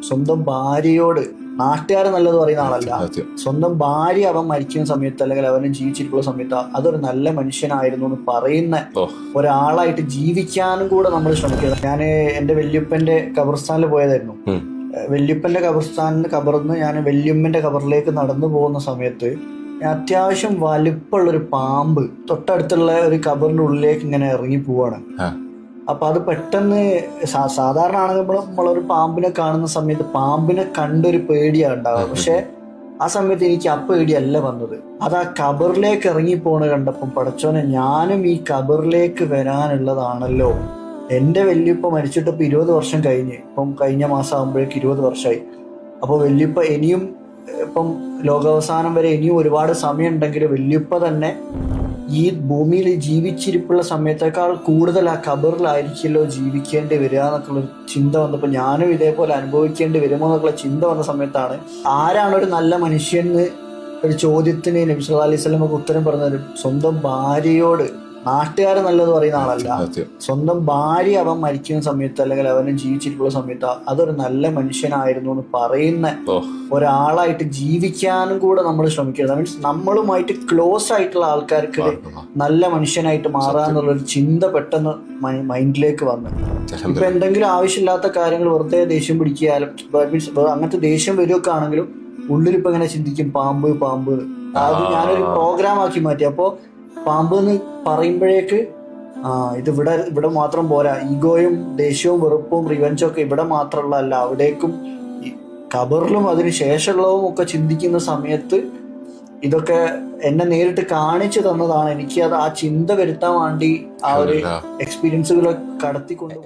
സ്വന്തം ഭാര്യയോട്, നാട്ടുകാരെ നല്ലത് പറയുന്ന ആളല്ല, സ്വന്തം ഭാര്യ അവൻ മരിക്കുന്ന സമയത്ത് അല്ലെങ്കിൽ അവന് ജീവിച്ചിരിക്കുന്ന സമയത്ത് അതൊരു നല്ല മനുഷ്യനായിരുന്നു എന്ന് പറയുന്ന ഒരാളായിട്ട് ജീവിക്കാനും കൂടെ നമ്മൾ ശ്രമിക്കണം. ഞാൻ എന്റെ വല്യപ്പന്റെ ഖബർസ്ഥാനിൽ പോയതായിരുന്നു. വല്യപ്പന്റെ ഖബറിന്ന് ഞാൻ വല്യമ്മന്റെ ഖബറിലേക്ക് നടന്നു പോകുന്ന സമയത്ത് അത്യാവശ്യം വലിപ്പമുള്ളൊരു പാമ്പ് തൊട്ടടുത്തുള്ള ഒരു ഖബറിന്റെ ഉള്ളിലേക്ക് ഇങ്ങനെ ഇറങ്ങി പോവാണ്. അപ്പൊ അത് പെട്ടെന്ന് സാധാരണ ആണെങ്കിൽ നമ്മളൊരു പാമ്പിനെ കാണുന്ന സമയത്ത് പാമ്പിനെ കണ്ടൊരു പേടിയാണ് ഉണ്ടാവുക. പക്ഷെ ആ സമയത്ത് എനിക്ക് ആ പേടിയല്ല വന്നത്. അത് ആ ഖബറിലേക്ക് ഇറങ്ങി പോണ കണ്ടപ്പം പടച്ചോനെ, ഞാനും ഈ ഖബറിലേക്ക് വരാനുള്ളതാണല്ലോ. എന്റെ വല്യപ്പ മരിച്ചിട്ട് ഇപ്പൊ 20 വർഷം കഴിഞ്ഞ്, ഇപ്പം കഴിഞ്ഞ മാസം ആകുമ്പോഴേക്ക് 20 വർഷമായി. അപ്പൊ വല്യപ്പ ഇനിയും ഇപ്പം ലോകാവസാനം വരെ ഇനിയും ഒരുപാട് സമയം ഉണ്ടെങ്കിൽ വല്യപ്പ തന്നെ ഈ ഭൂമിയിൽ ജീവിച്ചിരിപ്പുള്ള സമയത്തേക്കാൾ കൂടുതൽ ആ ഖബറിലായിരിക്കുമല്ലോ ജീവിക്കേണ്ടി വരിക എന്നൊക്കെയുള്ള ചിന്ത വന്നപ്പോൾ ഞാനും ഇതേപോലെ അനുഭവിക്കേണ്ടി വരുമോ എന്നൊക്കെയുള്ള ചിന്ത വന്ന സമയത്താണ് ആരാണ് ഒരു നല്ല മനുഷ്യൻ എന്ന് ഒരു ചോദ്യത്തിന് നബി സല്ലല്ലാഹു അലൈഹി വസല്ലം ഉത്തരം പറഞ്ഞത് സ്വന്തം ഭാര്യയോട്, നാട്ടുകാരെ നല്ലത് പറയുന്ന ആളല്ല, സ്വന്തം ഭാര്യ അവൻ മരിക്കുന്ന സമയത്ത് അല്ലെങ്കിൽ അവന് ജീവിച്ചിരിക്കുന്ന സമയത്ത് അതൊരു നല്ല മനുഷ്യനായിരുന്നു എന്ന് പറയുന്ന ഒരാളായിട്ട് ജീവിക്കാനും കൂടെ നമ്മൾ ശ്രമിക്കണം. മീൻസ് നമ്മളുമായിട്ട് ക്ലോസ് ആയിട്ടുള്ള ആൾക്കാർക്ക് നല്ല മനുഷ്യനായിട്ട് മാറാന്നുള്ളൊരു ചിന്ത പെട്ടെന്ന് മൈൻഡിലേക്ക് വന്നു. ഇപ്പൊ എന്തെങ്കിലും ആവശ്യമില്ലാത്ത കാര്യങ്ങൾ വെറുതെ ദേഷ്യം പിടിക്കാലും മീൻസ് അങ്ങനത്തെ ദേഷ്യം വരുമൊക്കെ ആണെങ്കിലും ഉള്ളിലിപ്പോ ഇങ്ങനെ ചിന്തിക്കും പാമ്പ് പാമ്പ്. അത് ഞാനൊരു പ്രോഗ്രാം ആക്കി മാറ്റി. അപ്പോ പാമ്പ് എന്ന് പറയുമ്പോഴേക്ക് ഇത് ഇവിടെ മാത്രം പോരാ, ഈഗോയും ദേഷ്യവും വെറുപ്പും റിവെഞ്ചും ഒക്കെ ഇവിടെ മാത്രമുള്ളതല്ല, അവിടേക്കും ഖബറിലും അതിന് ശേഷമുള്ളതും ഒക്കെ ചിന്തിക്കുന്ന സമയത്ത് ഇതൊക്കെ എന്നെ നേരിട്ട് കാണിച്ചു തന്നതാണ്. എനിക്ക് അത് ആ ചിന്ത വരുത്താൻ വേണ്ടി ആ ഒരു എക്സ്പീരിയൻസുകളെ കടത്തിക്കൊണ്ടു